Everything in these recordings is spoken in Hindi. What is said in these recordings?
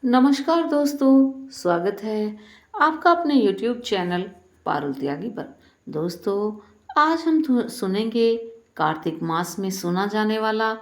नमस्कार दोस्तों, स्वागत है आपका अपने YouTube चैनल पारुल त्यागी पर। दोस्तों, आज हम सुनेंगे कार्तिक मास में सुना जाने वाला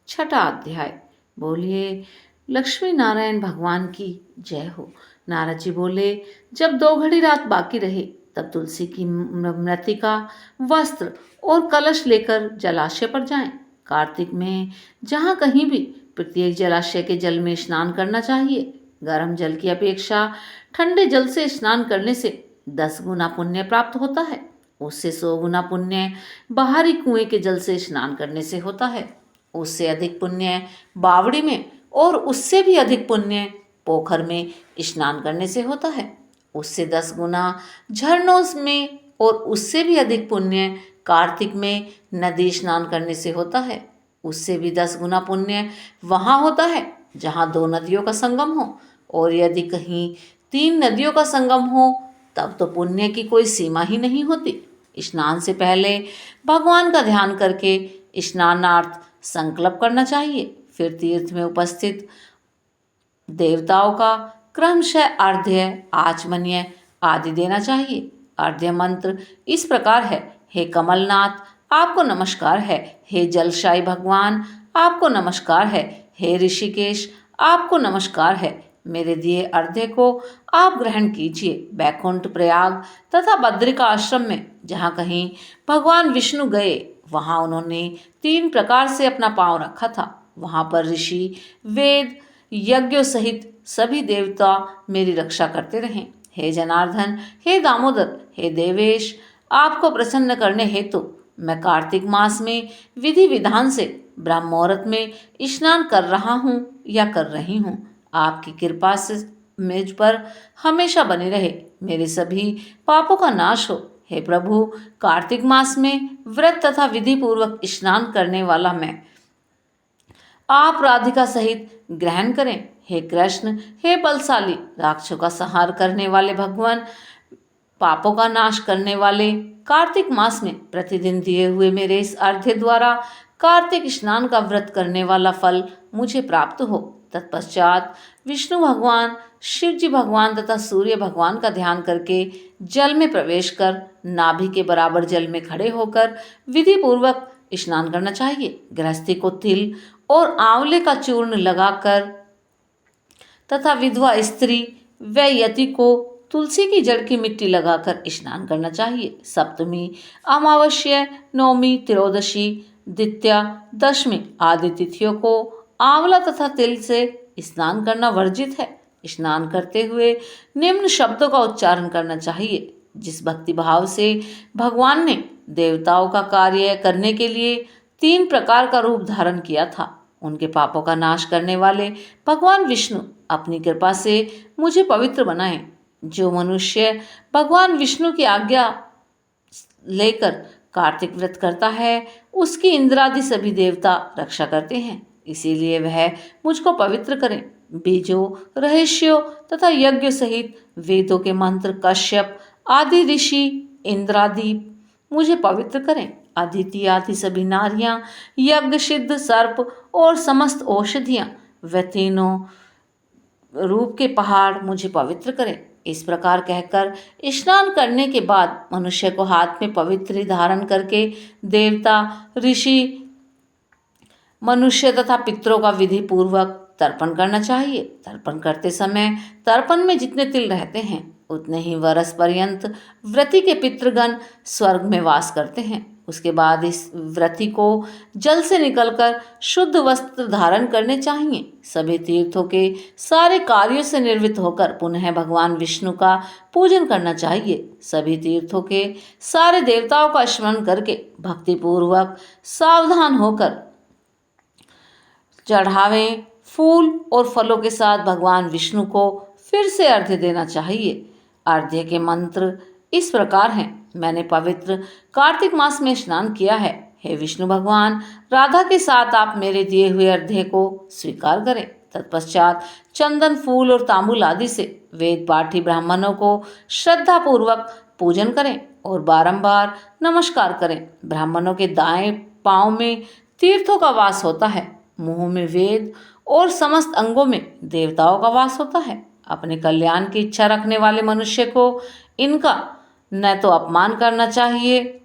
छठा अध्याय। बोलिए लक्ष्मी नारायण भगवान की जय हो। नारद जी बोले, जब 2 घड़ी रात बाकी रहे तब तुलसी की मृतिका, वस्त्र और कलश लेकर जलाशय पर जाएं। कार्तिक में जहाँ कहीं भी प्रत्येक जलाशय के जल में स्नान करना चाहिए। गर्म जल की अपेक्षा ठंडे जल से स्नान करने से 10 गुना पुण्य प्राप्त होता है। उससे 100 गुना पुण्य बाहरी कुएं के जल से स्नान करने से होता है। उससे अधिक पुण्य बावड़ी में और उससे भी अधिक पुण्य पोखर में स्नान करने से होता है। उससे 10 गुना झरनों में और उससे भी अधिक पुण्य कार्तिक में नदी स्नान करने से होता है। उससे भी 10 गुना पुण्य वहाँ होता है जहाँ 2 नदियों का संगम हो, और यदि कहीं 3 नदियों का संगम हो तब तो पुण्य की कोई सीमा ही नहीं होती। स्नान से पहले भगवान का ध्यान करके स्नानार्थ संकल्प करना चाहिए। फिर तीर्थ में उपस्थित देवताओं का क्रमशः अर्घ्य, आचमन्य आदि देना चाहिए। अर्घ्य मंत्र इस प्रकार है: हे कमलनाथ, आपको नमस्कार है। हे जलशाही भगवान, आपको नमस्कार है। हे ऋषिकेश, आपको नमस्कार है। मेरे दिए अर्घ्य को आप ग्रहण कीजिए। बैकुंठ, प्रयाग तथा बद्रिका आश्रम में जहाँ कहीं भगवान विष्णु गए वहाँ उन्होंने 3 प्रकार से अपना पांव रखा था। वहाँ पर ऋषि, वेद, यज्ञों सहित सभी देवता मेरी रक्षा करते रहें। हे जनार्दन, हे दामोदर, हे देवेश, आपको प्रसन्न करने हेतु मैं कार्तिक मास में विधि विधान से ब्रह्म मुहूर्त में स्नान कर रहा हूँ या कर रही हूँ। आपकी कृपा से मुझ पर हमेशा बनी रहे, मेरे सभी पापों का नाश हो। हे प्रभु, कार्तिक मास में व्रत तथा विधि पूर्वक स्नान करने वाला मैं आप राधिका सहित ग्रहण करें। हे कृष्ण, हे बलशाली, राक्षसों का संहार करने वाले भगवान, पापों का नाश करने वाले, कार्तिक मास में प्रतिदिन दिए हुए मेरे इस अर्घ्य द्वारा कार्तिक स्नान का व्रत करने वाला फल मुझे प्राप्त हो। तत्पश्चात विष्णु भगवान, शिव जी भगवान तथा सूर्य भगवान का ध्यान करके जल में प्रवेश कर नाभि के बराबर जल में खड़े होकर विधि पूर्वक स्नान करना चाहिए। गृहस्थी को तिल और आंवले का चूर्ण लगाकर तथा विधवा स्त्री व यति को तुलसी की जड़ की मिट्टी लगाकर स्नान करना चाहिए। सप्तमी, अमावस्या, नवमी, त्रयोदशी, द्वितीया, दशमी आदि तिथियों को आंवला तथा तिल से स्नान करना वर्जित है। स्नान करते हुए निम्न शब्दों का उच्चारण करना चाहिए: जिस भक्ति भाव से भगवान ने देवताओं का कार्य करने के लिए 3 प्रकार का रूप धारण किया था, उनके पापों का नाश करने वाले भगवान विष्णु अपनी कृपा से मुझे पवित्र बनाएं। जो मनुष्य भगवान विष्णु की आज्ञा लेकर कार्तिक व्रत करता है उसकी इंद्रादि सभी देवता रक्षा करते हैं, इसीलिए वह मुझको पवित्र करें। बीजों, रहस्यों तथा यज्ञ सहित वेदों के मंत्र, कश्यप आदि ऋषि, इंद्रादि मुझे पवित्र करें। अदिति आदि सभी नारियां, यज्ञ सिद्ध सर्प और समस्त औषधियां व तीनों रूप के पहाड़ मुझे पवित्र करें। इस प्रकार कहकर स्नान करने के बाद मनुष्य को हाथ में पवित्र धारण करके देवता, ऋषि, मनुष्य तथा पितरों का विधि पूर्वक तर्पण करना चाहिए। तर्पण करते समय तर्पण में जितने तिल रहते हैं उतने ही वर्ष पर्यंत व्रती के पितृगण स्वर्ग में वास करते हैं। उसके बाद इस व्रती को जल से निकलकर शुद्ध वस्त्र धारण करने चाहिए। सभी तीर्थों के सारे कार्यों से निर्वृत्त होकर पुनः भगवान विष्णु का पूजन करना चाहिए। सभी तीर्थों के सारे देवताओं का स्मरण करके भक्तिपूर्वक सावधान होकर चढ़ावे, फूल और फलों के साथ भगवान विष्णु को फिर से अर्घ्य देना चाहिए। अर्घ्य के मंत्र इस प्रकार हैं: मैंने पवित्र कार्तिक मास में स्नान किया है। हे विष्णु भगवान, राधा के साथ आप मेरे दिए हुए अर्घ्य को स्वीकार करें। तत्पश्चात चंदन, फूल और तांबूल आदि से वेद पाठी ब्राह्मणों को श्रद्धा पूर्वक पूजन करें और बारंबार नमस्कार करें। ब्राह्मणों के दाएं पांव में तीर्थों का वास होता है, मुंह में वेद और समस्त अंगों में देवताओं का वास होता है। अपने कल्याण की इच्छा रखने वाले मनुष्य को इनका न तो अपमान करना चाहिए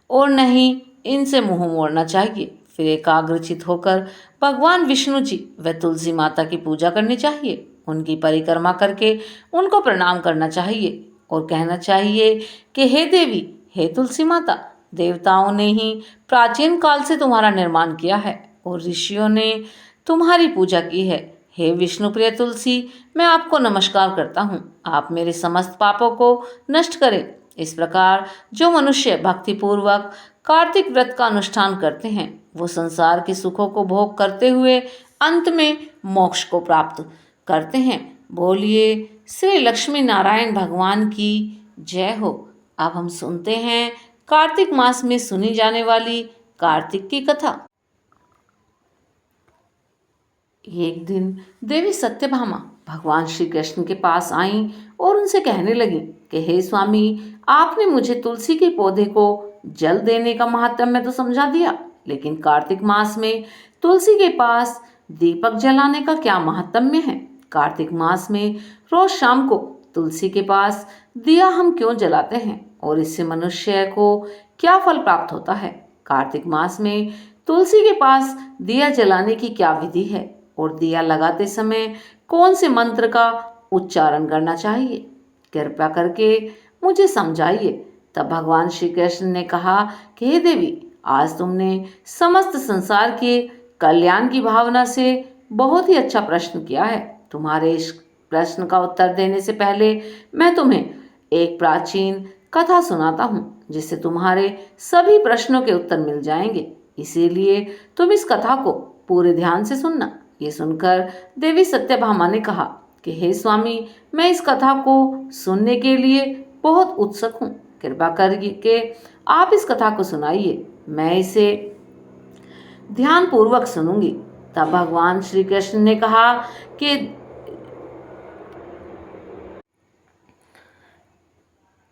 और न ही इनसे मुंह मोड़ना चाहिए। फिर एकाग्रचित होकर भगवान विष्णु जी व तुलसी माता की पूजा करनी चाहिए। उनकी परिक्रमा करके उनको प्रणाम करना चाहिए और कहना चाहिए कि हे देवी, हे तुलसी माता, देवताओं ने ही प्राचीन काल से तुम्हारा निर्माण किया है और ऋषियों ने तुम्हारी पूजा की है। हे विष्णु प्रिय तुलसी, मैं आपको नमस्कार करता हूँ। आप मेरे समस्त पापों को नष्ट करें। इस प्रकार जो मनुष्य भक्तिपूर्वक कार्तिक व्रत का अनुष्ठान करते हैं वो संसार के सुखों को भोग करते हुए अंत में मोक्ष को प्राप्त करते हैं। बोलिए श्री लक्ष्मी नारायण भगवान की जय हो। अब हम सुनते हैं कार्तिक मास में सुनी जाने वाली कार्तिक की कथा। एक दिन देवी सत्यभामा भगवान श्री कृष्ण के पास आईं और उनसे कहने लगी कि हे स्वामी, आपने मुझे तुलसी के पौधे को जल देने का महात्म्य तो समझा दिया, लेकिन कार्तिक मास में तुलसी के पास दीपक जलाने का क्या महात्म्य है? कार्तिक मास में रोज शाम को तुलसी के पास दिया हम क्यों जलाते हैं और इससे मनुष्य को क्या फल प्राप्त होता है? कार्तिक मास में तुलसी के पास दिया जलाने की क्या विधि है और दिया लगाते समय कौन से मंत्र का उच्चारण करना चाहिए? कृपया करके मुझे समझाइए। तब भगवान श्री कृष्ण ने कहा कि हे देवी, आज तुमने समस्त संसार के कल्याण की भावना से बहुत ही अच्छा प्रश्न किया है। तुम्हारे इस प्रश्न का उत्तर देने से पहले मैं तुम्हें एक प्राचीन कथा सुनाता हूँ, जिससे तुम्हारे सभी प्रश्नों के उत्तर मिल जाएंगे। इसीलिए तुम इस कथा को पूरे ध्यान से सुनना। ये सुनकर देवी सत्यभामा ने कहा कि हे स्वामी, मैं इस कथा को सुनने के लिए बहुत उत्सुक हूँ। कृपा करके आप इस कथा को सुनाइए, मैं इसे ध्यान पूर्वक सुनूंगी। तब भगवान श्री कृष्ण ने कहा कि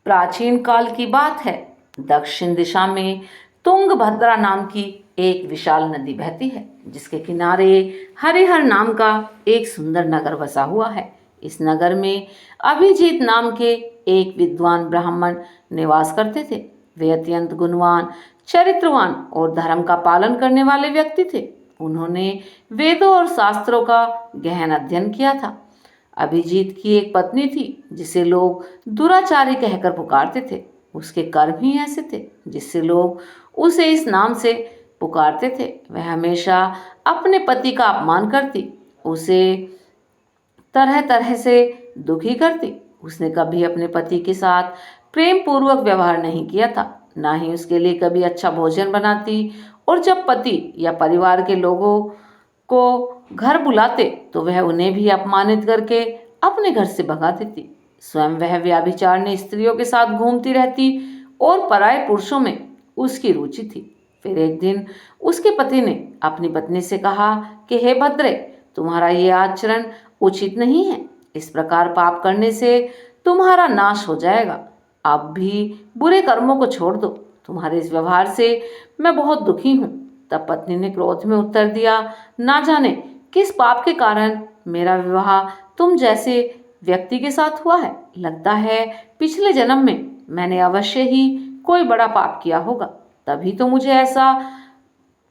प्राचीन काल की बात है, दक्षिण दिशा में तुंगभद्रा नाम की एक विशाल नदी बहती है, जिसके किनारे हरिहर नाम का एक सुंदर नगर बसा हुआ है। इस नगर में अभिजीत नाम के एक विद्वान ब्राह्मण निवास करते थे। वे अत्यंत गुणवान, चरित्रवान और धर्म का पालन करने वाले व्यक्ति थे। उन्होंने वेदों और शास्त्रों का गहन अध्ययन किया था। अभिजीत की एक पत्नी थी जिसे लोग दुराचारी कहकर पुकारते थे। उसके कर्म ही ऐसे थे जिससे लोग उसे इस नाम से पुकारते थे। वह हमेशा अपने पति का अपमान करती, उसे तरह तरह से दुखी करती। उसने कभी अपने पति के साथ प्रेम पूर्वक व्यवहार नहीं किया था, ना ही उसके लिए कभी अच्छा भोजन बनाती, और जब पति या परिवार के लोगों को घर बुलाते तो वह उन्हें भी अपमानित करके अपने घर से भगा देती। स्वयं वह व्यभिचारिणी स्त्रियों के साथ घूमती रहती और पराये पुरुषों में उसकी रुचि थी। फिर एक दिन उसके पति ने अपनी पत्नी से कहा कि हे भद्रे, तुम्हारा ये आचरण उचित नहीं है। इस प्रकार पाप करने से तुम्हारा नाश हो जाएगा। अब भी बुरे कर्मों को छोड़ दो। तुम्हारे इस व्यवहार से मैं बहुत दुखी हूँ। तब पत्नी ने क्रोध में उत्तर दिया, ना जाने किस पाप के कारण मेरा विवाह तुम जैसे व्यक्ति के साथ हुआ है। लगता है पिछले जन्म में मैंने अवश्य ही कोई बड़ा पाप किया होगा, तभी तो मुझे ऐसा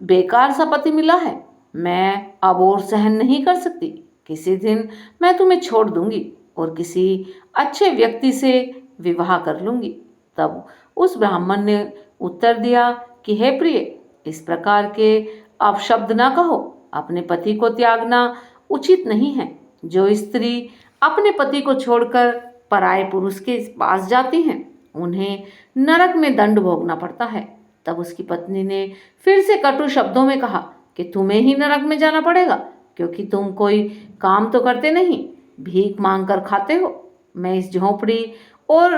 बेकार सा पति मिला है। मैं अब और सहन नहीं कर सकती। किसी दिन मैं तुम्हें छोड़ दूंगी और किसी अच्छे व्यक्ति से विवाह कर लूंगी। तब उस ब्राह्मण ने उत्तर दिया कि हे प्रिय, इस प्रकार के अपशब्द ना कहो। अपने पति को त्यागना उचित नहीं है। जो स्त्री अपने पति को छोड़कर पराये पुरुष के पास जाती हैं, उन्हें नरक में दंड भोगना पड़ता है। तब उसकी पत्नी ने फिर से कटु शब्दों में कहा कि तुम्हें ही नरक में जाना पड़ेगा, क्योंकि तुम कोई काम तो करते नहीं, भीख मांग कर खाते हो। मैं इस झोंपड़ी और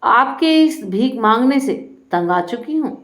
आपके इस भीख मांगने से तंग आ चुकी हूँ।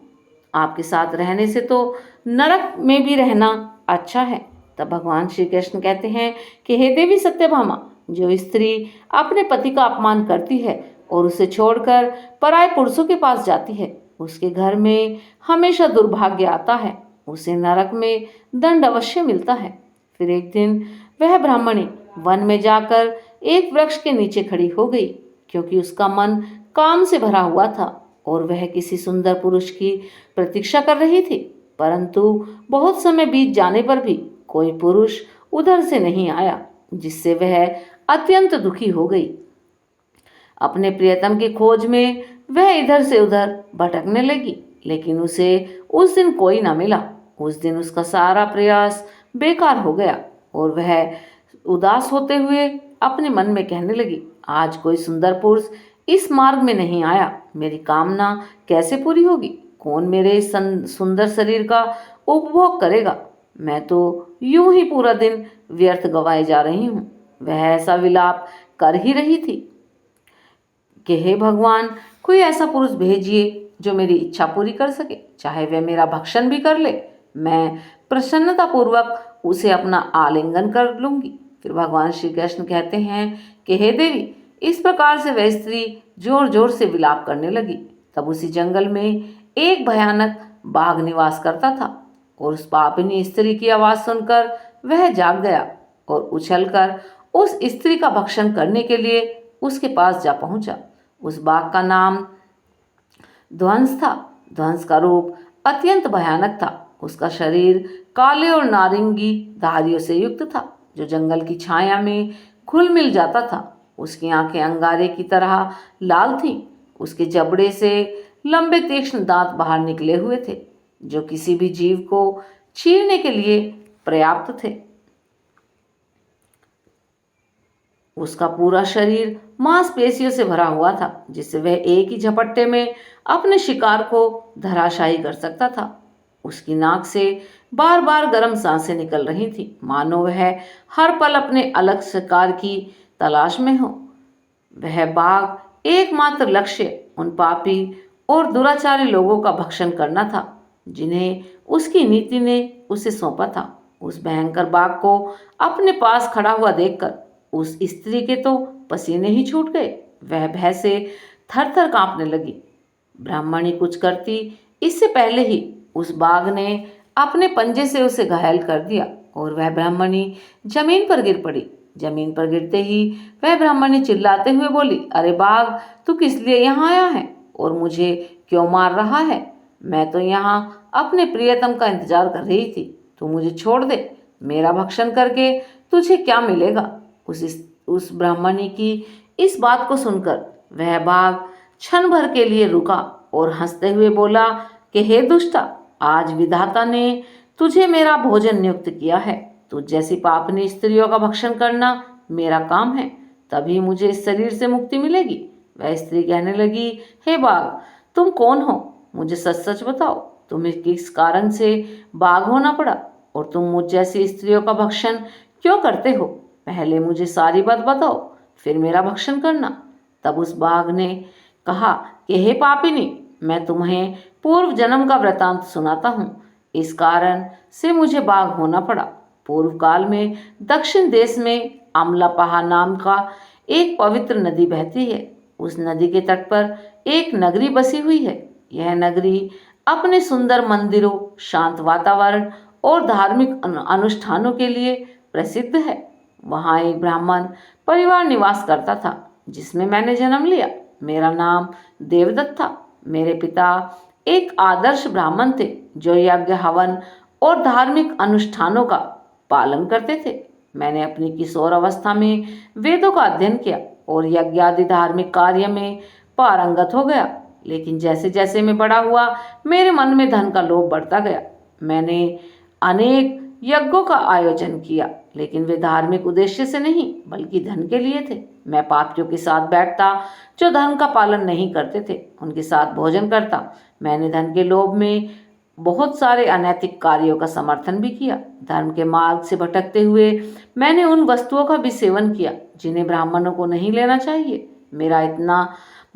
आपके साथ रहने से तो नरक में भी रहना अच्छा है। तब भगवान श्री कृष्ण कहते हैं कि हे देवी सत्यभामा, जो स्त्री अपने पति का अपमान करती है और उसे छोड़कर पराये पुरुषों के पास जाती है, उसके घर में हमेशा दुर्भाग्य आता है। उसे नरक में दंड अवश्य मिलता है। फिर एक दिन वह ब्राह्मणी वन में जाकर एक वृक्ष के नीचे खड़ी हो गई, क्योंकि उसका मन काम से भरा हुआ था और वह किसी सुंदर पुरुष की प्रतीक्षा कर रही थी। परंतु बहुत समय बीत जाने पर भी कोई पुरुष उधर से नहीं आया, जिससे वह अत्यंत दुखी हो गई। अपने प्रियतम की खोज में वह इधर से उधर भटकने लगी, लेकिन उसे उस दिन कोई न मिला। उस दिन उसका सारा प्रयास बेकार हो गया और वह उदास होते हुए अपने मन में कहने लगी, आज कोई सुंदर पुरुष इस मार्ग में नहीं आया, मेरी कामना कैसे पूरी होगी? कौन मेरे इस सुंदर शरीर का उपभोग करेगा? मैं तो यूं ही पूरा दिन व्यर्थ गवाए जा रही हूँ। वह ऐसा विलाप कर ही रही थी कि हे भगवान, कोई ऐसा पुरुष भेजिए जो मेरी इच्छा पूरी कर सके, चाहे वह मेरा भक्षण भी कर ले, मैं प्रसन्नतापूर्वक उसे अपना आलिंगन कर लूंगी। फिर भगवान श्री कृष्ण कहते हैं कि हे देवी, इस प्रकार से वह स्त्री जोर जोर से विलाप करने लगी। तब उसी जंगल में एक भयानक बाघ निवास करता था और उस पापिनी स्त्री की आवाज सुनकर वह जाग गया और उछलकर उस स्त्री का भक्षण करने के लिए उसके पास जा पहुंचा। उस बाघ का नाम ध्वंस था। ध्वंस का रूप अत्यंत भयानक था। उसका शरीर काले और नारंगी धारियों से युक्त था, जो जंगल की छाया में घुल मिल जाता था। उसकी आंखें अंगारे की तरह लाल थीं। उसके जबड़े से लंबे तीक्ष्ण दांत बाहर निकले हुए थे, जो किसी भी जीव को चीरने के लिए पर्याप्त थे। उसका पूरा शरीर मांसपेशियों से भरा हुआ था, जिससे वह एक ही झपट्टे में अपने शिकार को धराशायी कर सकता था। उसकी नाक से बार बार गर्म सांसें निकल रही थी, मानो वह हर पल अपने अलग शिकार की तलाश में हो। वह बाघ एकमात्र लक्ष्य उन पापी और दुराचारी लोगों का भक्षण करना था, जिन्हें उसकी नीति ने उसे सौंपा था। उस भयंकर बाघ को अपने पास खड़ा हुआ देखकर उस स्त्री के तो पसीने ही छूट गए। वह भय से थर थर कांपने लगी। ब्राह्मणी कुछ करती इससे पहले ही उस बाघ ने अपने पंजे से उसे घायल कर दिया और वह ब्राह्मणी जमीन पर गिर पड़ी। जमीन पर गिरते ही वह ब्राह्मणी चिल्लाते हुए बोली, अरे बाघ, तू किस लिए यहाँ आया है और मुझे क्यों मार रहा है? मैं तो यहाँ अपने प्रियतम का इंतजार कर रही थी। तू मुझे छोड़ दे। मेरा भक्षण करके तुझे क्या मिलेगा? उस ब्राह्मणी की इस बात को सुनकर वह बाघ क्षण भर के लिए रुका और हंसते हुए बोला कि हे दुष्टा, आज विधाता ने तुझे मेरा भोजन नियुक्त किया है। तुझ जैसी पापनी स्त्रियों का भक्षण करना मेरा काम है, तभी मुझे इस शरीर से मुक्ति मिलेगी। वह स्त्री कहने लगी, हे बाघ, तुम कौन हो? मुझे सच सच बताओ, तुम्हें किस कारण से बाघ होना पड़ा और तुम मुझ जैसी स्त्रियों का भक्षण क्यों करते हो? पहले मुझे सारी बात बताओ, फिर मेरा भक्षण करना। तब उस बाघ ने कहा कि हे पापिनी, मैं तुम्हें पूर्व जन्म का वृतांत सुनाता हूँ। इस कारण से मुझे बाघ होना पड़ा। पूर्व काल में दक्षिण देश में अमलापहा नाम का एक पवित्र नदी बहती है। उस नदी के तट पर एक नगरी बसी हुई है। यह नगरी अपने सुंदर मंदिरों, शांत वातावरण और धार्मिक अनुष्ठानों के लिए प्रसिद्ध है। वहाँ एक ब्राह्मण परिवार निवास करता था, जिसमें मैंने जन्म लिया। मेरा नाम देवदत्त था। मेरे पिता एक आदर्श ब्राह्मण थे, जो यज्ञ, हवन और धार्मिक अनुष्ठानों का पालन करते थे। मैंने अपनी किशोर अवस्था में वेदों का अध्ययन किया और यज्ञ आदि धार्मिक कार्य में पारंगत हो गया। लेकिन जैसे जैसे मैं बड़ा हुआ, मेरे मन में धन का लोभ बढ़ता गया। मैंने अनेक यज्ञों का आयोजन किया, लेकिन वे धार्मिक उद्देश्य से नहीं, बल्कि धन के लिए थे। मैं पापियों के साथ बैठता, जो धर्म का पालन नहीं करते थे, उनके साथ भोजन करता। मैंने धन के लोभ में बहुत सारे अनैतिक कार्यों का समर्थन भी किया। धर्म के मार्ग से भटकते हुए मैंने उन वस्तुओं का भी सेवन किया जिन्हें ब्राह्मणों को नहीं लेना चाहिए। मेरा इतना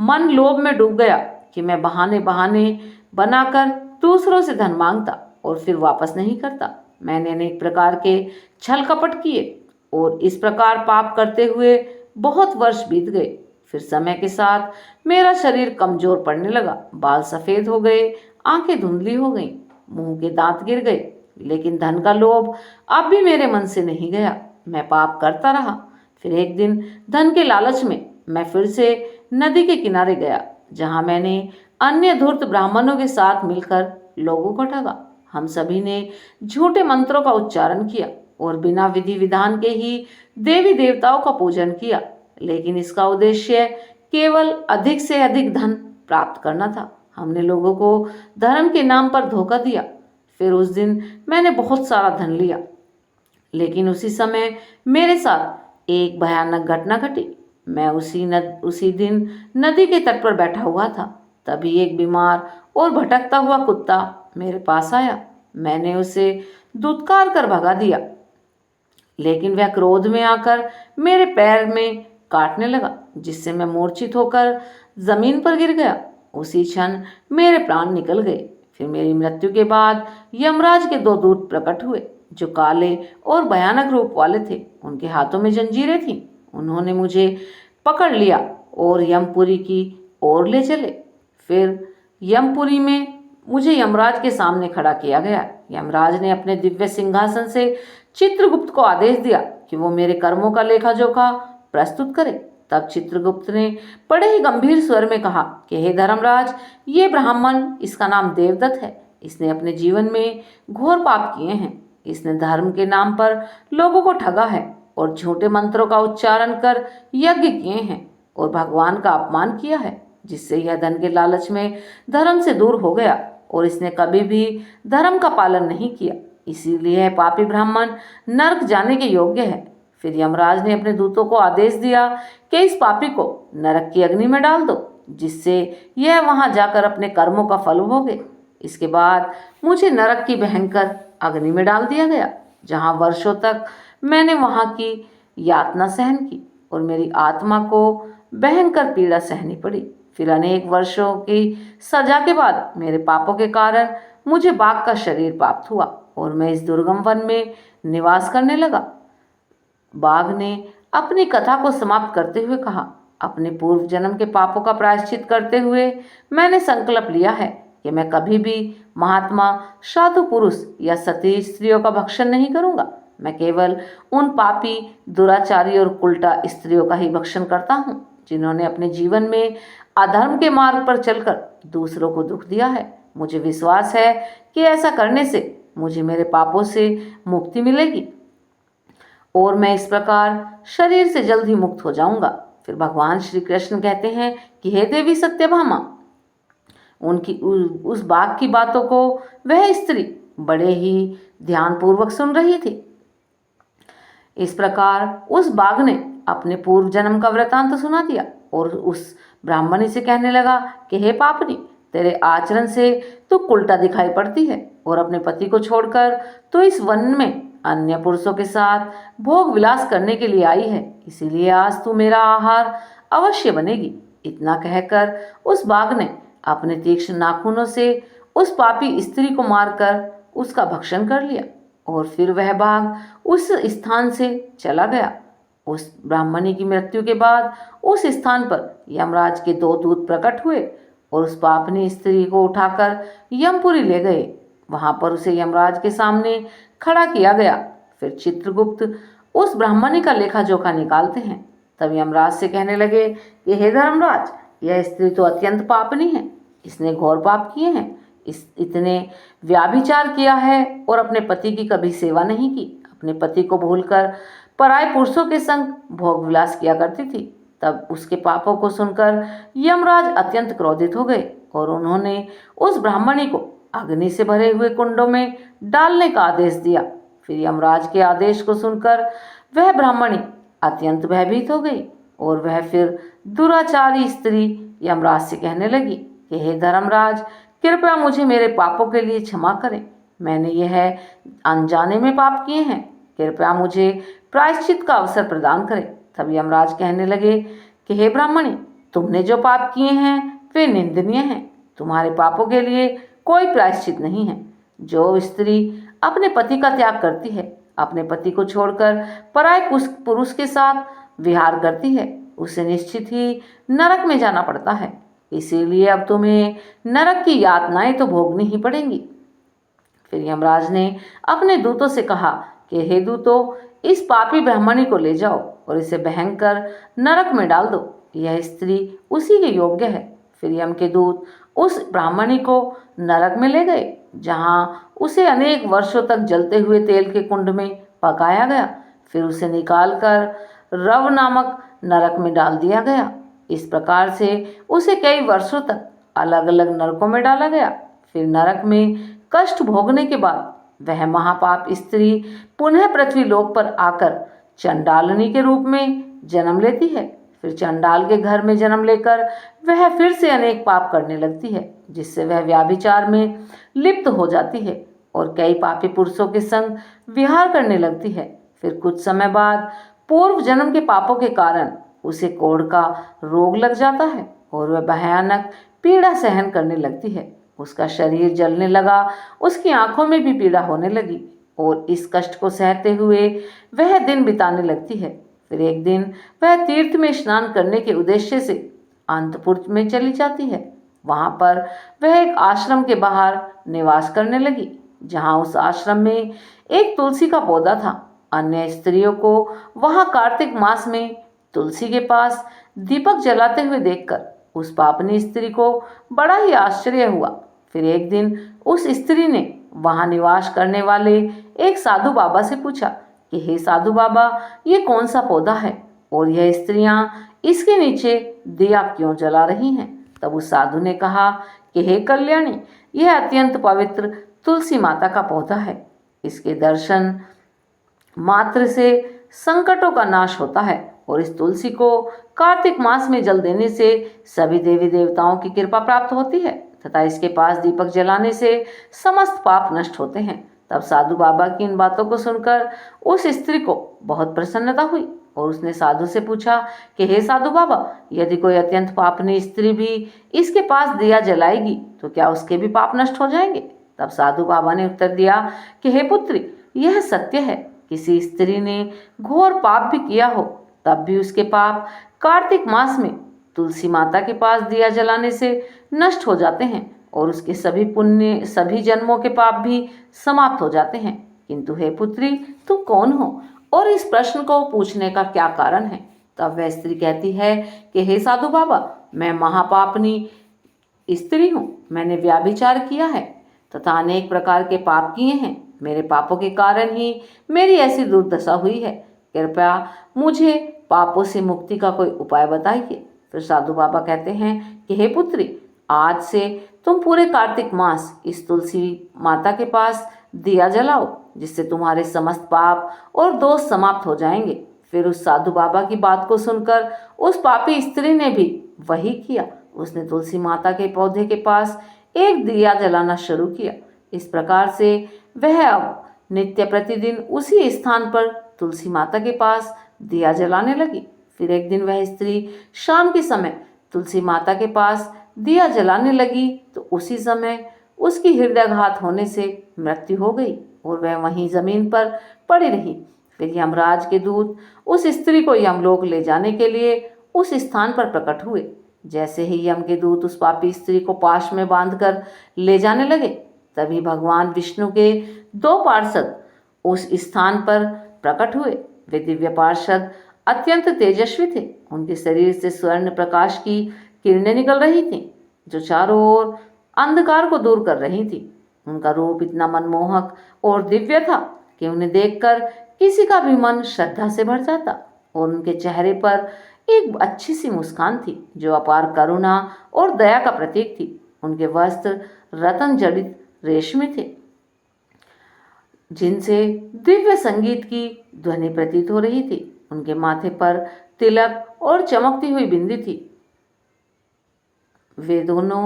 मन लोभ में डूब गया कि मैं बहाने बहाने बनाकर दूसरों से धन मांगता और फिर वापस नहीं करता। मैंने अनेक प्रकार के छल कपट किए और इस प्रकार पाप करते हुए बहुत वर्ष बीत गए। फिर समय के साथ मेरा शरीर कमजोर पड़ने लगा। बाल सफेद हो गए, आंखें धुंधली हो गईं, मुंह के दांत गिर गए लेकिन धन का लोभ अब भी मेरे मन से नहीं गया। मैं पाप करता रहा। फिर एक दिन धन के लालच में मैं फिर से नदी के किनारे गया, जहां मैंने अन्य धूर्त ब्राह्मणों के साथ मिलकर लोगों को ठगा। हम सभी ने झूठे मंत्रों का उच्चारण किया और बिना विधि विधान के ही देवी देवताओं का पूजन किया, लेकिन इसका उद्देश्य केवल अधिक से अधिक धन प्राप्त करना था। हमने लोगों को धर्म के नाम पर धोखा दिया। फिर उस दिन मैंने बहुत सारा धन लिया, लेकिन उसी समय मेरे साथ एक भयानक घटना घटी। मैं उसी दिन नदी के तट पर बैठा हुआ था। तभी एक बीमार और भटकता हुआ कुत्ता मेरे पास आया। मैंने उसे दुत्कार कर भगा दिया, लेकिन वह क्रोध में आकर मेरे पैर में काटने लगा, जिससे मैं मूर्छित होकर जमीन पर गिर गया। उसी क्षण मेरे प्राण निकल गए। फिर मेरी मृत्यु के बाद यमराज के दो दूत प्रकट हुए, जो काले और भयानक रूप वाले थे। उनके हाथों में जंजीरें थीं। उन्होंने मुझे पकड़ लिया और यमपुरी की ओर ले चले। फिर यमपुरी में मुझे यमराज के सामने खड़ा किया गया। यमराज ने अपने दिव्य सिंहासन से चित्रगुप्त को आदेश दिया कि वो मेरे कर्मों का लेखा जोखा प्रस्तुत करे। तब चित्रगुप्त ने बड़े ही गंभीर स्वर में कहा कि हे धर्मराज, ये ब्राह्मण, इसका नाम देवदत्त है, इसने अपने जीवन में घोर पाप किए हैं। इसने धर्म के नाम पर लोगों को ठगा है और झूठे मंत्रों का उच्चारण कर यज्ञ किए हैं और भगवान का अपमान किया है, जिससे यह धन के लालच में धर्म से दूर हो गया और इसने कभी भी धर्म का पालन नहीं किया। इसीलिए यह पापी ब्राह्मण नरक जाने के योग्य है। फिर यमराज ने अपने दूतों को आदेश दिया कि इस पापी को नरक की अग्नि में डाल दो, जिससे यह वहां जाकर अपने कर्मों का फल भोगे। इसके बाद मुझे नरक की भयंकर अग्नि में डाल दिया गया, जहां वर्षों तक मैंने वहां की यातना सहन की और मेरी आत्मा को भयंकर पीड़ा सहनी पड़ी। फिर अनेक वर्षों की सजा के बाद मेरे पापों के कारण मुझे बाघ का शरीर प्राप्त हुआ और मैं इस दुर्गम वन में निवास करने लगा। बाघ ने अपनी कथा को समाप्त करते हुए कहा, अपने पूर्व जन्म के पापों का प्रायश्चित करते हुए मैंने संकल्प लिया है कि मैं कभी भी महात्मा, साधु पुरुष या सती स्त्रियों का भक्षण नहीं करूंगा। मैं केवल उन पापी, दुराचारी और उल्टा स्त्रियों का ही भक्षण करता हूँ, जिन्होंने अपने जीवन में अधर्म के मार्ग पर चलकर दूसरों को दुख दिया है। मुझे विश्वास है कि ऐसा करने से मुझे मेरे पापों से मुक्ति मिलेगी और मैं इस प्रकार शरीर से जल्द ही मुक्त हो जाऊंगा। फिर भगवान श्री कृष्ण कहते हैं कि हे देवी सत्यभामा, उनकी उस बाघ की बातों को वह स्त्री बड़े ही ध्यानपूर्वक सुन रही थी। इस प्रकार उस बाघ ने अपने पूर्व जन्म का वृतांत सुना दिया और उस ब्राह्मणी से कहने लगा कि हे पापनी, तेरे आचरण से तू उल्टा दिखाई पड़ती है और अपने पति को छोड़कर तो इस वन में अन्य पुरुषों के साथ भोग विलास करने के लिए आई है। इसीलिए आज तू मेरा आहार अवश्य बनेगी। इतना कहकर उस बाघ ने अपने तीक्ष्ण नाखूनों से उस पापी स्त्री को मारकर उसका भक्षण कर लिया और फिर वह बाघ उस स्थान से चला गया। उस ब्राह्मणी की मृत्यु के बाद उस स्थान पर यमराज के दो दूत प्रकट हुए और उस पापनी स्त्री को उठाकर यमपुरी ले गए। वहां पर उसे यमराज के सामने खड़ा किया गया। फिर चित्रगुप्त उस ब्राह्मणी का लेखा जोखा निकालते हैं। तब यमराज से कहने लगे कि हे धर्मराज, यह स्त्री तो अत्यंत पापनी है, इसने घोर पाप किए हैं। इतने व्याभिचार किया है और अपने पति की कभी सेवा नहीं की। अपने पति को भूलकर पराय पुरुषों के संग भोग विलास किया करती थी। तब उसके पापों को सुनकर यमराज अत्यंत क्रोधित हो गए और उन्होंने उस ब्राह्मणी को अग्नि से भरे हुए कुंडों में डालने का आदेश दिया। फिर यमराज के आदेश को सुनकर वह ब्राह्मणी अत्यंत भयभीत हो गई और वह फिर दुराचारी स्त्री यमराज से कहने लगी कि हे धर्मराज, कृपया मुझे मेरे पापों के लिए क्षमा करें। मैंने यह अनजाने में पाप किए हैं। कृपया मुझे प्रायश्चित का अवसर प्रदान करें। तब यमराज कहने लगे कि हे ब्राह्मणी, तुमने जो पाप किए हैं वे निंदनीय हैं। तुम्हारे पापों के लिए कोई प्रायश्चित नहीं है। जो स्त्री अपने पति का त्याग करती है, अपने पति को छोड़कर पराय पुरुष के साथ विहार करती है, उसे निश्चित ही नरक में जाना पड़ता है। इसीलिए अब तुम्हें नरक की यातनाएं तो भोगनी ही पड़ेंगी। फिर यमराज ने अपने दूतों से कहा कि हे दूतों, इस पापी ब्राह्मणी को ले जाओ और इसे भयंकर नरक में डाल दो। यह स्त्री उसी के योग्य है। फिर यम के दूत उस ब्राह्मणी को नरक में ले गए, जहां उसे अनेक वर्षों तक जलते हुए तेल के कुंड में पकाया गया। फिर उसे निकालकर रव नामक नरक में डाल दिया गया। इस प्रकार से उसे कई वर्षों तक अलग अलग नरकों में डाला गया। फिर नरक में कष्ट भोगने के बाद वह महापाप स्त्री पुनः पृथ्वी लोक पर आकर चंडालनी के रूप में जन्म लेती है। फिर चंडाल के घर में जन्म लेकर वह फिर से अनेक पाप करने लगती है, जिससे वह व्याभिचार में लिप्त हो जाती है और कई पापी पुरुषों के संग विहार करने लगती है। फिर कुछ समय बाद पूर्व जन्म के पापों के कारण उसे कोढ़ का रोग लग जाता है और वह भयानक पीड़ा सहन करने लगती है। उसका शरीर जलने लगा, उसकी आंखों में भी पीड़ा होने लगी और इस कष्ट को सहते हुए वह दिन बिताने लगती है। फिर एक दिन वह तीर्थ में स्नान करने के उद्देश्य से अंतपुर में चली जाती है। वहां पर वह एक आश्रम के बाहर निवास करने लगी, जहां उस आश्रम में एक तुलसी का पौधा था। अन्य स्त्रियों को वहां कार्तिक मास में तुलसी के पास दीपक जलाते हुए देखकर उस पापनी स्त्री को बड़ा ही आश्चर्य हुआ। फिर एक दिन उस स्त्री ने वहां निवास करने वाले एक साधु बाबा से पूछा कि हे साधु बाबा, ये कौन सा पौधा है और यह स्त्रियां इसके नीचे दिया क्यों जला रही हैं? तब उस साधु ने कहा कि हे कल्याणी, यह अत्यंत पवित्र तुलसी माता का पौधा है। इसके दर्शन मात्र से संकटों का नाश होता है और इस तुलसी को कार्तिक मास में जल देने से सभी देवी देवताओं की कृपा प्राप्त होती है तथा इसके पास दीपक जलाने से समस्त पाप नष्ट होते हैं। तब साधु बाबा की इन बातों को सुनकर उस स्त्री को बहुत प्रसन्नता हुई और उसने साधु से पूछा कि हे साधु बाबा, यदि कोई अत्यंत पापनी स्त्री भी इसके पास दिया जलाएगी तो क्या उसके भी पाप नष्ट हो जाएंगे? तब साधु बाबा ने उत्तर दिया कि हे पुत्री, यह सत्य है, किसी स्त्री ने घोर पाप भी किया हो तब भी उसके पाप कार्तिक मास में तुलसी माता के पास दिया जलाने से नष्ट हो जाते हैं और उसके सभी पुण्य, सभी जन्मों के पाप भी समाप्त हो जाते हैं। किंतु हे पुत्री, तुम कौन हो और इस प्रश्न को पूछने का क्या कारण है? तब वह स्त्री कहती है कि हे साधु बाबा, मैं महापापनी स्त्री हूँ। मैंने व्याभिचार किया है तथा अनेक प्रकार के पाप किए हैं। मेरे पापों के कारण ही मेरी ऐसी दुर्दशा हुई है। कृपया मुझे पापों से मुक्ति का कोई उपाय बताइए। फिर साधु बाबा कहते हैं कि हे पुत्री, आज से तुम पूरे कार्तिक मास इस तुलसी माता के पास दिया जलाओ, जिससे तुम्हारे समस्त पाप और दोष समाप्त हो जाएंगे। फिर उस साधु बाबा की बात को सुनकर उस पापी स्त्री ने भी वही किया। उसने तुलसी माता के पौधे के पास एक दिया जलाना शुरू किया। इस प्रकार से वह अब नित्य प्रतिदिन उसी स्थान पर तुलसी माता के पास दिया जलाने लगी। फिर एक दिन वह स्त्री शाम के समय तुलसी माता के पास दिया जलाने लगी तो उसी समय उसकी हृदयाघात होने से मृत्यु हो गई और वह वहीं जमीन पर पड़ी रही। फिर यमराज के दूत उस स्त्री को यमलोक ले जाने के लिए उस स्थान पर प्रकट हुए। जैसे ही यम के दूत उस पापी स्त्री को पाश में बांधकर ले जाने लगे, तभी भगवान विष्णु के दो पार्षद उस स्थान पर प्रकट हुए। वे दिव्य पार्षद अत्यंत तेजस्वी थे। उनके शरीर से स्वर्ण प्रकाश की किरणें निकल रही थीं, जो चारों ओर अंधकार को दूर कर रही थी। उनका रूप इतना मनमोहक और दिव्य था कि उन्हें देखकर किसी का भी मन श्रद्धा से भर जाता और उनके चेहरे पर एक अच्छी सी मुस्कान थी, जो अपार करुणा और दया का प्रतीक थी। उनके वस्त्र रत्न जड़ित रेशमी थे, जिनसे दिव्य संगीत की ध्वनि प्रतीत हो रही थी। उनके माथे पर तिलक और चमकती हुई बिंदी थी। वे दोनों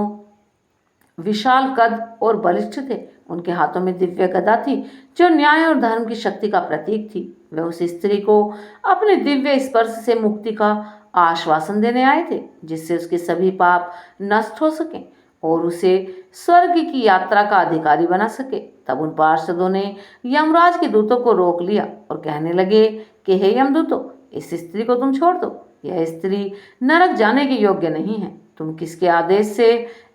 विशाल कद और बलिष्ठ थे। उनके हाथों में दिव्य गदा थी, जो न्याय और धर्म की शक्ति का प्रतीक थी। वे उस स्त्री को अपने दिव्य स्पर्श से मुक्ति का आश्वासन देने आए थे, जिससे उसके सभी पाप नष्ट हो सके और उसे स्वर्ग की यात्रा का अधिकारी बना सके। तब उन पार्षदों ने यमराज के दूतों को रोक लिया और कहने लगे कि हे यमदूतों, इस स्त्री को तुम छोड़ दो। यह स्त्री नरक जाने के योग्य नहीं है। तुम किसके आदेश से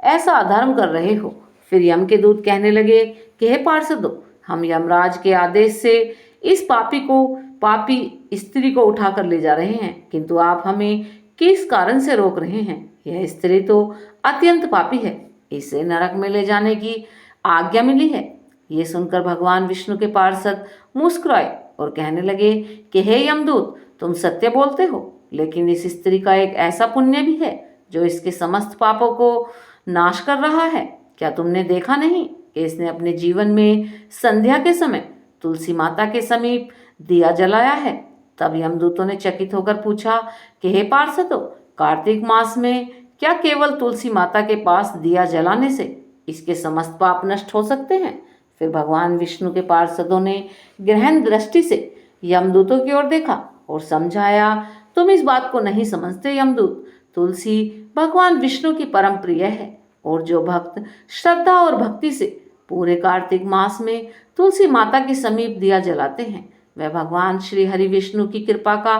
ऐसा अधर्म कर रहे हो? फिर यम के दूत कहने लगे कि हे पार्षदों, हम यमराज के आदेश से इस पापी स्त्री को उठा कर ले जा रहे हैं, किंतु आप हमें किस कारण से रोक रहे हैं? यह स्त्री तो अत्यंत पापी है, इसे नरक में ले जाने की आज्ञा मिली है। ये सुनकर भगवान विष्णु के पार्षद मुस्कुराए और कहने लगे कि हे यमदूत, तुम सत्य बोलते हो, लेकिन इस स्त्री का एक ऐसा पुण्य भी है जो इसके समस्त पापों को नाश कर रहा है। क्या तुमने देखा नहीं कि इसने अपने जीवन में संध्या के समय तुलसी माता के समीप दिया जलाया है? तब यमदूतों ने चकित होकर पूछा कि हे पार्षदों, कार्तिक मास में क्या केवल तुलसी माता के पास दिया जलाने से इसके समस्त पाप नष्ट हो सकते हैं? फिर भगवान विष्णु के पार्षदों ने गहन दृष्टि से यमदूतों की ओर देखा और समझाया, तुम इस बात को नहीं समझते यमदूत, तुलसी भगवान विष्णु की परम प्रिय है और जो भक्त श्रद्धा और भक्ति से पूरे कार्तिक मास में तुलसी माता के समीप दिया जलाते हैं, वह भगवान श्री हरि विष्णु की कृपा का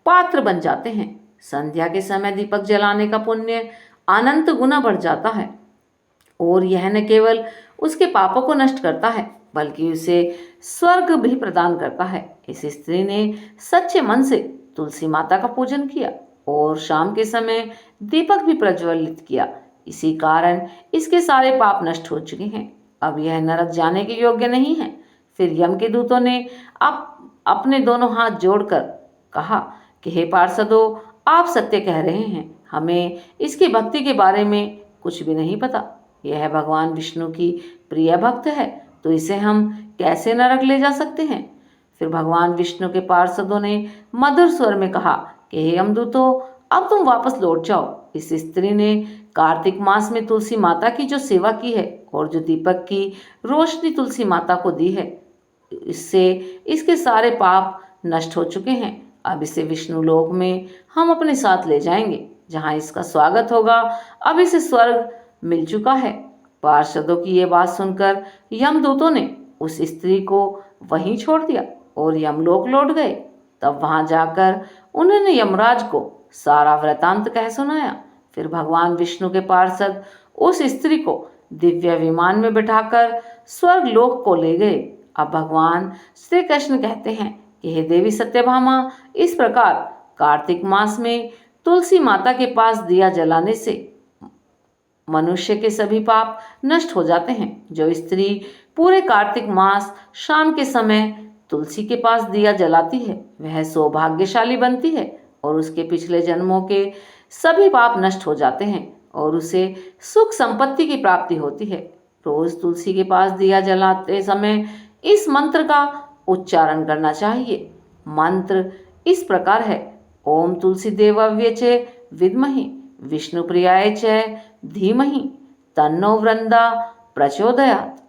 पात्र बन जाते हैं। संध्या के समय दीपक जलाने का पुण्य अनंत गुना बढ़ जाता है और यह न केवल उसके पापों को नष्ट करता है बल्कि उसे स्वर्ग भी प्रदान करता है। इस स्त्री ने सच्चे मन से तुलसी माता का पूजन किया और शाम के समय दीपक भी प्रज्वलित किया, इसी कारण इसके सारे पाप नष्ट हो चुके हैं। अब यह नरक जाने के योग्य नहीं है। फिर यम के दूतों ने अपने दोनों हाथ जोड़कर कहा कि हे पार्षदों, आप सत्य कह रहे हैं, हमें इसकी भक्ति के बारे में कुछ भी नहीं पता। यह भगवान विष्णु की प्रिय भक्त है, तो इसे हम कैसे नरक ले जा सकते हैं? फिर भगवान विष्णु के पार्षदों ने मधुर स्वर में कहा कि हे यमदूतों, अब तुम वापस लौट जाओ। इस स्त्री ने कार्तिक मास में तुलसी माता की जो सेवा की है और जो दीपक की रोशनी तुलसी माता को दी है, इससे इसके सारे पाप नष्ट हो चुके हैं। अब इसे विष्णु लोक में हम अपने साथ ले जाएंगे, जहाँ इसका स्वागत होगा। अब इसे स्वर्ग मिल चुका है। पार्षदों की ये बात सुनकर यमदूतों ने उस स्त्री को वहीं छोड़ दिया और यमलोक लौट गए। तब वहां जाकर उन्होंने यमराज को सारा वृतांत कह सुनाया। फिर भगवान विष्णु के पार्षद उस स्त्री को दिव्य विमान में बिठाकर स्वर्ग लोक को ले गए। अब भगवान श्री कृष्ण कहते हैं कि हे देवी सत्यभामा, इस प्रकार कार्तिक मास में तुलसी माता के पास दिया जलाने से मनुष्य के सभी पाप नष्ट हो जाते हैं। जो स्त्री पूरे कार्तिक मास शाम के समय तुलसी के पास दिया जलाती है, वह सौभाग्यशाली बनती है और उसके पिछले जन्मों के सभी पाप नष्ट हो जाते हैं और उसे सुख संपत्ति की प्राप्ति होती है। रोज तुलसी के पास दिया जलाते समय इस मंत्र का उच्चारण करना चाहिए। मंत्र इस प्रकार है, ओम तुलसी देवाव्य च विद्महि विष्णु प्रियाय च धीमहि तन्नो वृंदा प्रचोदयात्।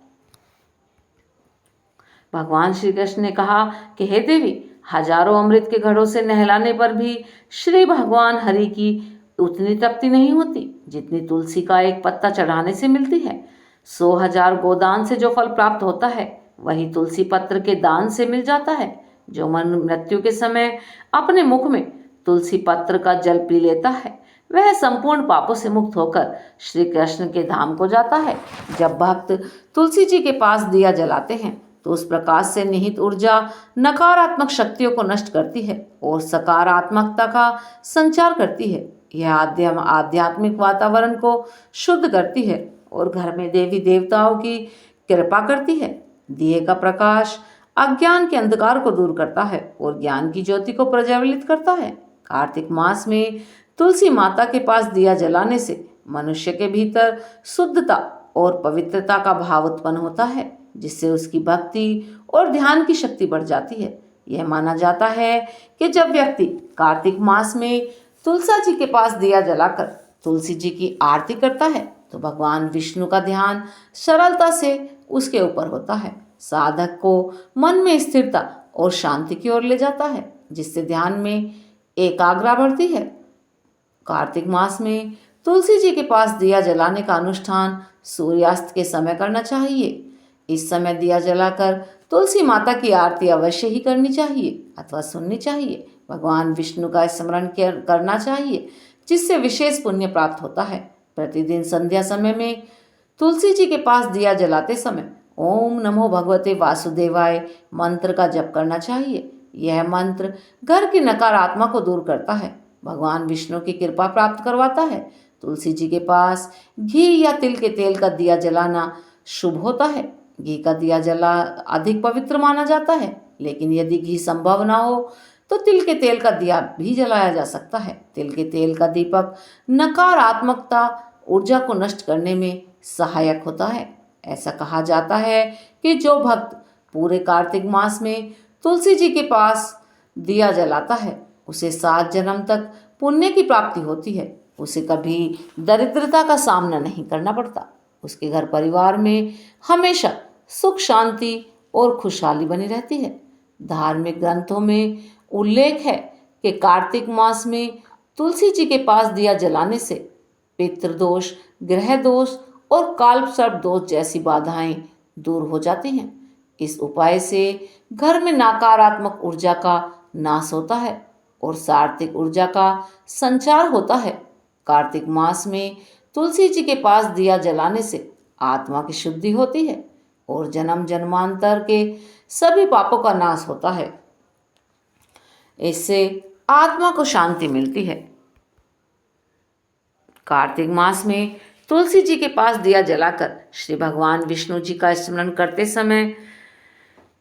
भगवान श्री कृष्ण ने कहा कि हे देवी, हजारों अमृत के घड़ों से नहलाने पर भी श्री भगवान हरि की उतनी तृप्ति नहीं होती जितनी तुलसी का एक पत्ता चढ़ाने से मिलती है। 100,000 गोदान से जो फल प्राप्त होता है, वही तुलसी पत्र के दान से मिल जाता है। जो मन मृत्यु के समय अपने मुख में तुलसी पत्र का जल पी लेता है, वह संपूर्ण पापों से मुक्त होकर श्री कृष्ण के धाम को जाता है। जब भक्त तुलसी जी के पास दिया जलाते हैं तो उस प्रकाश से निहित ऊर्जा नकारात्मक शक्तियों को नष्ट करती है और सकारात्मकता का संचार करती है। यह आध्यात्मिक वातावरण को शुद्ध करती है और घर में देवी देवताओं की कृपा करती है। दिए का प्रकाश अज्ञान के अंधकार को दूर करता है और ज्ञान की ज्योति को प्रज्वलित करता है। कार्तिक मास में तुलसी माता के पास दिया जलाने से मनुष्य के भीतर शुद्धता और पवित्रता का भाव उत्पन्न होता है, जिससे उसकी भक्ति और ध्यान की शक्ति बढ़ जाती है। यह माना जाता है कि जब व्यक्ति कार्तिक मास में तुलसा जी के पास दिया जलाकर तुलसी जी की आरती करता है तो भगवान विष्णु का ध्यान सरलता से उसके ऊपर होता है। साधक को मन में स्थिरता और शांति की ओर ले जाता है, जिससे ध्यान में एकाग्रता बढ़ती है। कार्तिक मास में तुलसी जी के पास दिया जलाने का अनुष्ठान सूर्यास्त के समय करना चाहिए। इस समय दिया जलाकर तुलसी माता की आरती अवश्य ही करनी चाहिए अथवा सुननी चाहिए। भगवान विष्णु का स्मरण करना चाहिए, जिससे विशेष पुण्य प्राप्त होता है। प्रतिदिन संध्या समय में तुलसी जी के पास दिया जलाते समय ओम नमो भगवते वासुदेवाय मंत्र का जप करना चाहिए। यह मंत्र घर की नकारात्मक को दूर करता है, भगवान विष्णु की कृपा प्राप्त करवाता है। तुलसी जी के पास घी या तिल के तेल का दिया जलाना शुभ होता है। घी का दिया जला अधिक पवित्र माना जाता है, लेकिन यदि घी संभव ना हो तो तिल के तेल का दिया भी जलाया जा सकता है। तिल के तेल का दीपक नकारात्मकता ऊर्जा को नष्ट करने में सहायक होता है। ऐसा कहा जाता है कि जो भक्त पूरे कार्तिक मास में तुलसी जी के पास दिया जलाता है उसे 7 जन्म तक पुण्य की प्राप्ति होती है। उसे कभी दरिद्रता का सामना नहीं करना पड़ता। उसके घर परिवार में हमेशा सुख शांति और खुशहाली बनी रहती है। धार्मिक ग्रंथों में उल्लेख है कि कार्तिक मास में तुलसी जी के पास दिया जलाने से पितृदोष, ग्रह दोष और काल सर्प दोष जैसी बाधाएं दूर हो जाती हैं। इस उपाय से घर में नकारात्मक ऊर्जा का नाश होता है और सात्विक ऊर्जा का संचार होता है। कार्तिक मास में तुलसी जी के पास दिया जलाने से आत्मा की शुद्धि होती है और जन्म जन्मांतर के सभी पापों का नाश होता है। इससे आत्मा को शांति मिलती है। कार्तिक मास में तुलसी जी के पास दिया जलाकर श्री भगवान विष्णु जी का स्मरण करते समय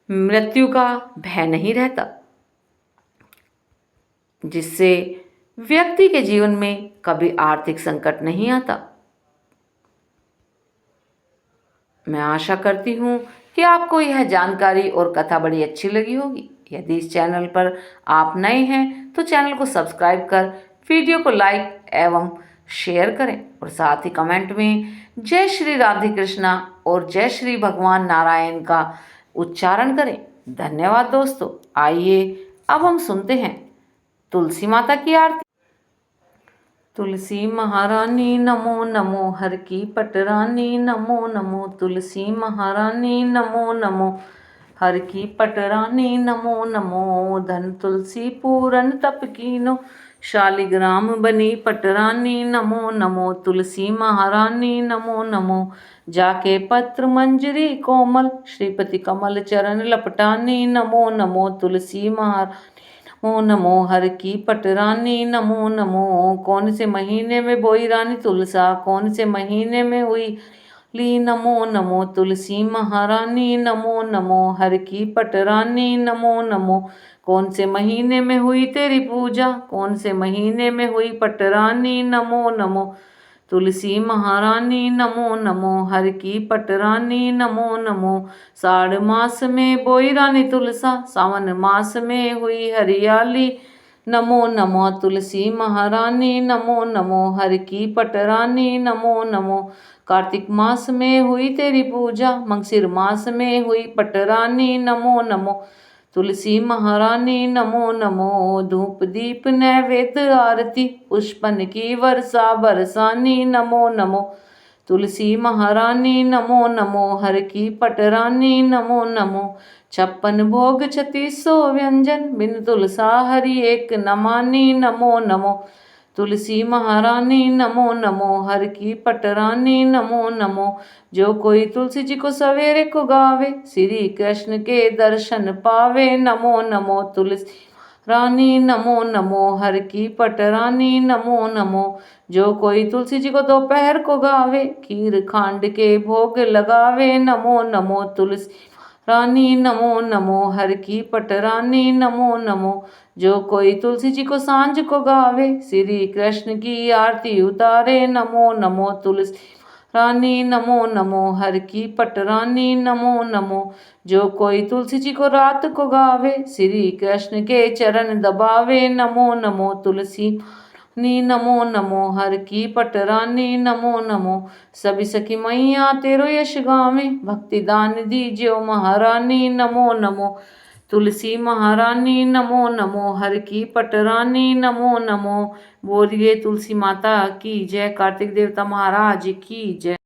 मृत्यु का भय नहीं रहता, जिससे व्यक्ति के जीवन में कभी आर्थिक संकट नहीं आता। मैं आशा करती हूँ कि आपको यह जानकारी और कथा बड़ी अच्छी लगी होगी। यदि इस चैनल पर आप नए हैं तो चैनल को सब्सक्राइब कर वीडियो को लाइक एवं शेयर करें और साथ ही कमेंट में जय श्री राधे कृष्णा और जय श्री भगवान नारायण का उच्चारण करें। धन्यवाद दोस्तों। आइए अब हम सुनते हैं तुलसी माता की आरती। तुलसी महारानी नमो नमो, हर की पटरानी नमो नमो। तुलसी महारानी नमो नमो, हर की पटरानी नमो नमो। धन तुलसी पूरन तप कीनो, शालिग्राम बनी पटरानी नमो नमो। तुलसी महारानी नमो नमो, जाके पत्र मंजरी कोमल, श्रीपति कमल चरण लपटानी नमो नमो। तुलसी महारानी नमो नमो, हर की पटरानी नमो नमो। कौन से महीने में बोई रानी तुलसा, कौन से महीने में हुई ली नमो नमो। तुलसी महारानी नमो नमो, हर की पटरानी नमो नमो। कौन से महीने में हुई तेरी पूजा, कौन से महीने में हुई पटरानी नमो नमो। तुलसी महारानी नमो नमो, हर की पटरानी नमो नमो। साढ़ मास में बोई रानी तुलसा, सावन मास में हुई हरियाली नमो नमो। तुलसी महारानी नमो नमो, हर की पटरानी नमो नमो। कार्तिक मास में हुई तेरी पूजा, मंगसिर मास में हुई पटरानी नमो नमो। तुलसी महारानी नमो नमो, धूप दीप नैवेद्य आरती, पुष्पन की वर्षा बरसानी नमो नमो। तुलसी महारानी नमो नमो, हर की पटरानी नमो नमो। 56 भोग 3600 व्यंजन, बिन तुलसा हरि एक नमानी नमो नमो। तुलसी महारानी नमो नमो, हर की पटरानी नमो नमो। जो कोई तुलसी जी को सवेरे को गावे, श्री कृष्ण के दर्शन पावे नमो नमो। तुलसी रानी नमो नमो, हर की पटरानी नमो नमो। जो कोई तुलसी जी को दोपहर को गावे, खीर खांड के भोग लगावे नमो नमो। तुलसी रानी नमो नमो, हर की पटरानी नमो नमो। जो कोई तुलसी जी को सांझ को गावे, श्री कृष्ण की आरती उतारे नमो नमो। तुलसी रानी नमो नमो, हर की पटरानी नमो नमो। जो कोई तुलसी जी को रात को गावे, श्री कृष्ण के चरण दबावे नमो नमो। तुलसी नी नमो नमो, हर की पटरानी नमो नमो। सभी सखी मैया तेरो यश गावे, भक्ति दान दीजियो महारानी नमो नमो। तुलसी महारानी नमो नमो, हर की पटरानी नमो नमो। बोलिए तुलसी माता की जय, कार्तिक देवता महाराज की जय।